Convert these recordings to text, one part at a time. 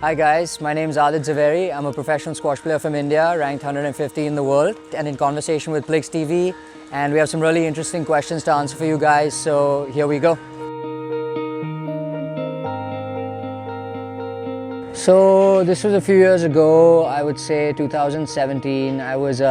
Hi guys, my name is Aadit Zaveri. I'm a professional squash player from India, ranked 150 in the world, and in conversation with Plix TV. And we have some really interesting questions to answer for you guys, so here we go. So this was a few years ago, I would say 2017. I was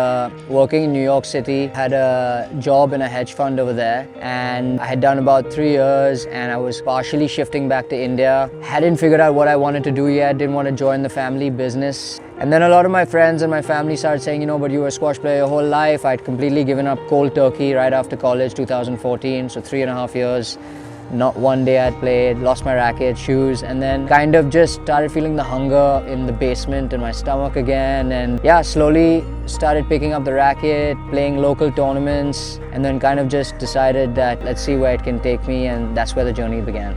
working in New York City, had a job in a hedge fund over there, and I had done about 3 years, and I was partially shifting back to India. Hadn't figured out what I wanted to do yet, didn't want to join the family business. And then a lot of my friends and my family started saying, but you were a squash player your whole life. I'd completely given up cold turkey right after college, 2014, so 3.5 years. Not one day I'd played, lost my racket, shoes, and then kind of just started feeling the hunger in the basement in my stomach again. And yeah, slowly started picking up the racket, playing local tournaments, and then kind of just decided that let's see where it can take me, and that's where the journey began.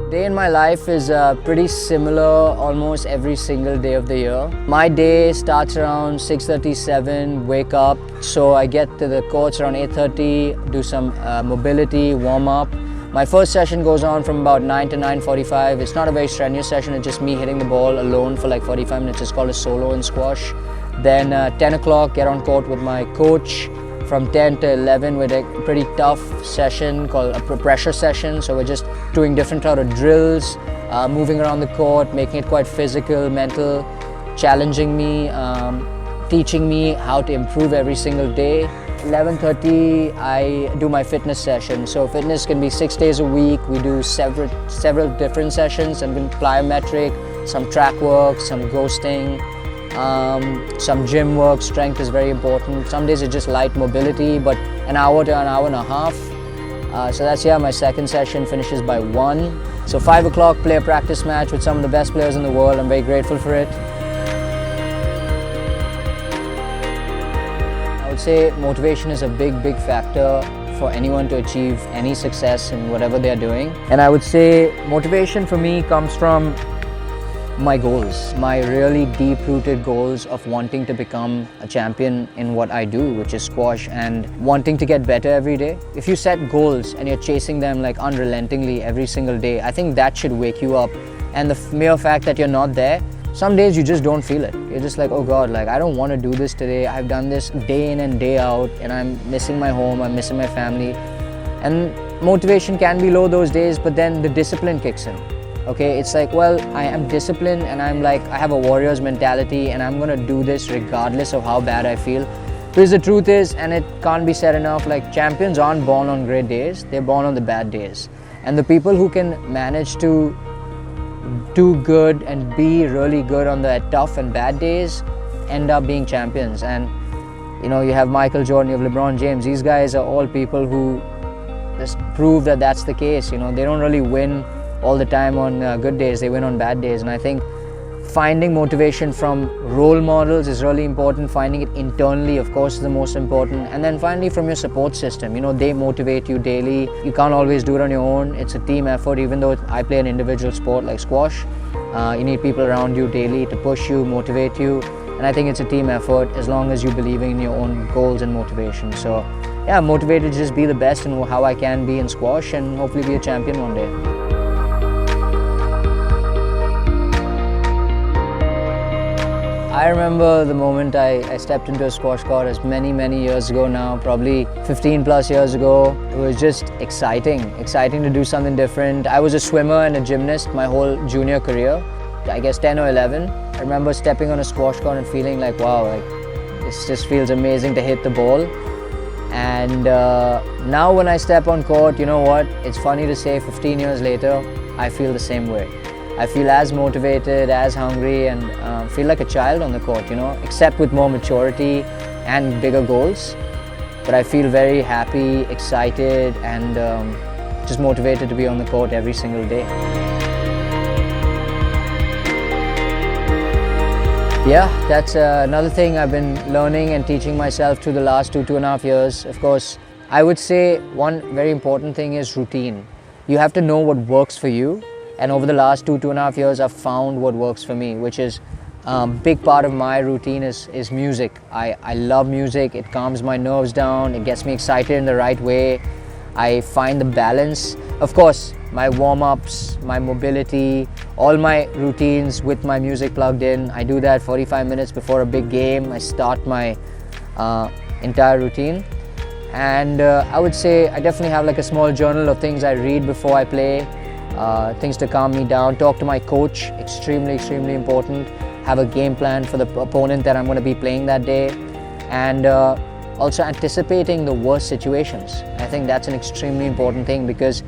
Day in my life is pretty similar almost every single day of the year. My day starts around 6:37, wake up. So I get to the courts around 8:30, do some mobility, warm up. My first session goes on from about 9 to 9:45. It's not a very strenuous session, it's just me hitting the ball alone for like 45 minutes. It's called a solo in squash. Then 10 o'clock, get on court with my coach. From 10 to 11, with a pretty tough session called a pressure session. So we're just doing different sort of drills, moving around the court, making it quite physical, mental, challenging me, teaching me how to improve every single day. 11:30, I do my fitness session. So fitness can be 6 days a week. We do several different sessions, and plyometric, some track work, some ghosting. Some gym work. Strength is very important. Some days it's just light mobility, but an hour to an hour and a half. So that's, my second session finishes by 1. So 5 o'clock, play a practice match with some of the best players in the world. I'm very grateful for it. I would say motivation is a big factor for anyone to achieve any success in whatever they're doing. And I would say motivation for me comes from my goals, my really deep-rooted goals of wanting to become a champion in what I do, which is squash, and wanting to get better every day. If you set goals and you're chasing them like unrelentingly every single day, I think that should wake you up. And the mere fact that you're not there, some days you just don't feel it. You're just like, oh God, like I don't want to do this today. I've done this day in and day out, and I'm missing my home, I'm missing my family. And motivation can be low those days, but then the discipline kicks in. Okay, it's like, well, I am disciplined, and I have a warrior's mentality, and I'm gonna do this regardless of how bad I feel. Because the truth is, and it can't be said enough, like champions aren't born on great days, they're born on the bad days. And the people who can manage to do good and be really good on the tough and bad days end up being champions. And you have Michael Jordan, you have LeBron James. These guys are all people who just prove that that's the case. They don't really win all the time on good days, they win on bad days. And I think finding motivation from role models is really important. Finding it internally, of course, is the most important. And then finally from your support system, they motivate you daily. You can't always do it on your own. It's a team effort. Even though I play an individual sport like squash, you need people around you daily to push you, motivate you. And I think it's a team effort as long as you believe in your own goals and motivation. So yeah, I'm motivated to just be the best in how I can be in squash, and hopefully be a champion one day. I remember the moment I stepped into a squash court as many years ago now, probably 15 plus years ago. It was just exciting to do something different. I was a swimmer and a gymnast my whole junior career, I guess 10 or 11. I remember stepping on a squash court and feeling like, wow, this just feels amazing to hit the ball. And now when I step on court, you know what? It's funny to say 15 years later, I feel the same way. I feel as motivated, as hungry, and feel like a child on the court, except with more maturity and bigger goals. But I feel very happy, excited, and just motivated to be on the court every single day. Yeah, that's another thing I've been learning and teaching myself through the last 2.5 years. Of course, I would say one very important thing is routine. You have to know what works for you. And over the last 2.5 years, I've found what works for me, which is big part of my routine is music. I love music. It calms my nerves down. It gets me excited in the right way. I find the balance. Of course, my warm-ups, my mobility, all my routines with my music plugged in. I do that 45 minutes before a big game. I start my entire routine. And I would say I definitely have like a small journal of things I read before I play, things to calm me down. Talk to my coach, extremely important. Have a game plan for the opponent that I'm going to be playing that day. And also anticipating the worst situations. I think that's an extremely important thing, because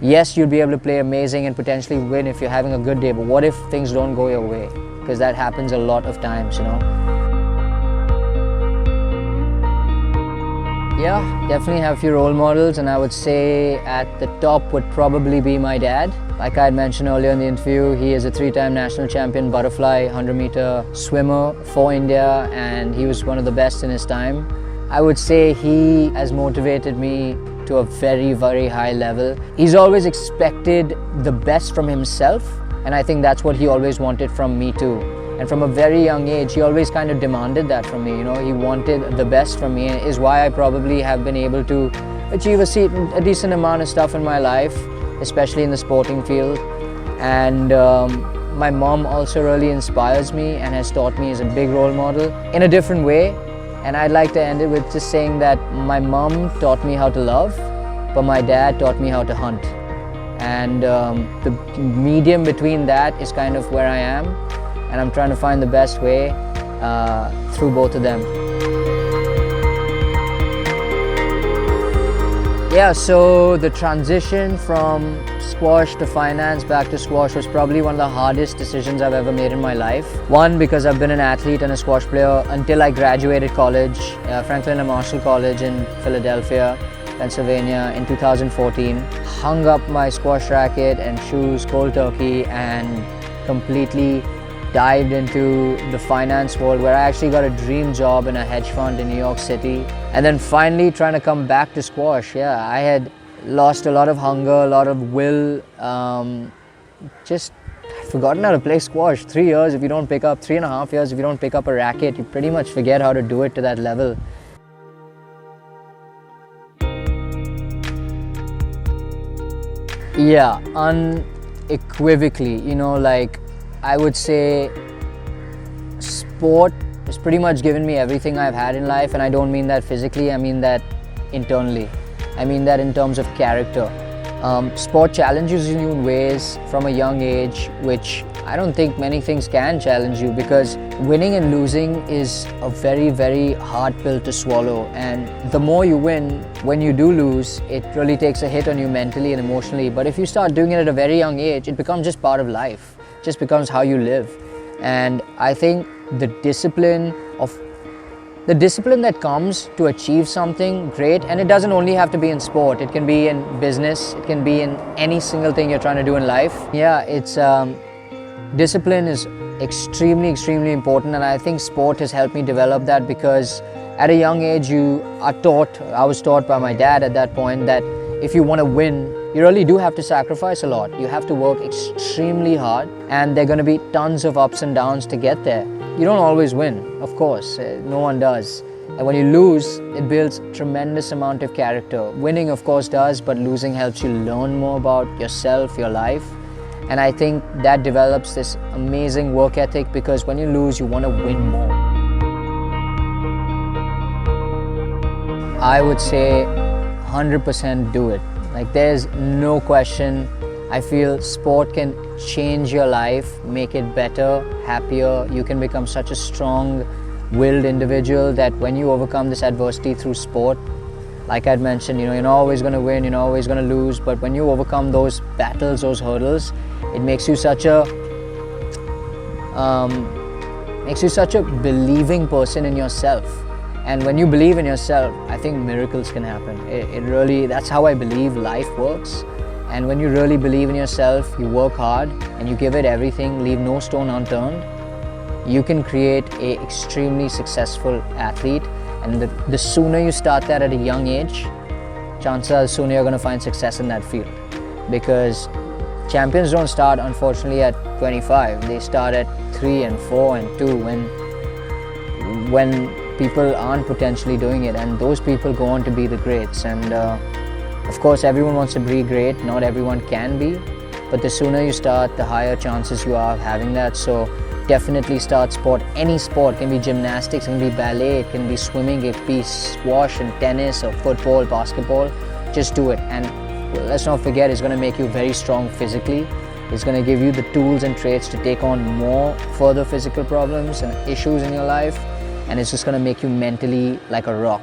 yes, you'll be able to play amazing and potentially win if you're having a good day, but what if things don't go your way? Because that happens a lot of times, you know. Yeah, definitely have a few role models, and I would say at the top would probably be my dad. Like I had mentioned earlier in the interview, he is a 3-time national champion butterfly 100-meter swimmer for India, and he was one of the best in his time. I would say he has motivated me to a very high level. He's always expected the best from himself, and I think that's what he always wanted from me too. And from a very young age, he always kind of demanded that from me, you know. He wanted the best from me, and is why I probably have been able to achieve a decent amount of stuff in my life, especially in the sporting field. And my mom also really inspires me and has taught me as a big role model in a different way. And I'd like to end it with just saying that my mom taught me how to love, but my dad taught me how to hunt. And the medium between that is kind of where I am, and I'm trying to find the best way through both of them. Yeah, so the transition from squash to finance back to squash was probably one of the hardest decisions I've ever made in my life. One, because I've been an athlete and a squash player until I graduated college, Franklin and Marshall College in Philadelphia, Pennsylvania in 2014. Hung up my squash racket and shoes cold turkey and completely dived into the finance world, where I actually got a dream job in a hedge fund in New York City. And then finally trying to come back to squash. Yeah, I had lost a lot of hunger, a lot of will, just forgotten how to play squash. 3 years if you don't pick up, 3.5 years if you don't pick up a racket, you pretty much forget how to do it to that level. Yeah, unequivocally, you know, like I would say sport has pretty much given me everything I've had in life, and I don't mean that physically, I mean that internally. I mean that in terms of character. Sport challenges you in ways from a young age, which I don't think many things can challenge you, because winning and losing is a very hard pill to swallow. And the more you win, when you do lose, it really takes a hit on you mentally and emotionally. But if you start doing it at a very young age, it becomes just part of life. It just becomes how you live. And I think the discipline that comes to achieve something great, and it doesn't only have to be in sport, it can be in business, it can be in any single thing you're trying to do in life. Yeah, it's discipline is extremely important, and I think sport has helped me develop that, because at a young age I was taught by my dad at that point that if you want to win, you really do have to sacrifice a lot. You have to work extremely hard, and there are going to be tons of ups and downs to get there. You don't always win, of course, no one does. And when you lose, it builds tremendous amount of character. Winning, of course, does, but losing helps you learn more about yourself, your life. And I think that develops this amazing work ethic, because when you lose, you want to win more. I would say 100% do it. Like, there's no question. I feel sport can change your life, make it better, happier. You can become such a strong-willed individual that when you overcome this adversity through sport, like I'd mentioned, you know, you're not always going to win, you're not always going to lose, but when you overcome those battles, those hurdles, it makes you such a believing person in yourself. And when you believe in yourself, I think miracles can happen. It really, that's how I believe life works. And when you really believe in yourself, you work hard and you give it everything, leave no stone unturned, you can create an extremely successful athlete. And the sooner you start that at a young age, chances are the sooner you're going to find success in that field. Because champions don't start, unfortunately, at 25. They start at 3 and 4 and 2 when people aren't potentially doing it. And those people go on to be the greats. And Of course, everyone wants to be great, not everyone can be, but the sooner you start, the higher chances you are of having that. So definitely start sport. Any sport, it can be gymnastics, it can be ballet, it can be swimming, it can be squash and tennis or football, basketball. Just do it. And let's not forget, it's going to make you very strong physically. It's going to give you the tools and traits to take on more further physical problems and issues in your life. And it's just going to make you mentally like a rock.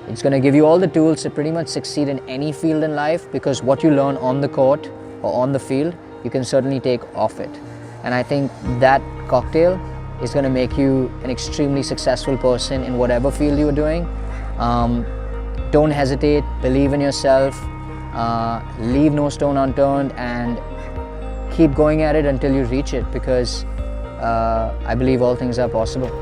It's going to give you all the tools to pretty much succeed in any field in life, because what you learn on the court or on the field, you can certainly take off it. And I think that cocktail is going to make you an extremely successful person in whatever field you're doing. Don't hesitate, believe in yourself, leave no stone unturned, and keep going at it until you reach it, because I believe all things are possible.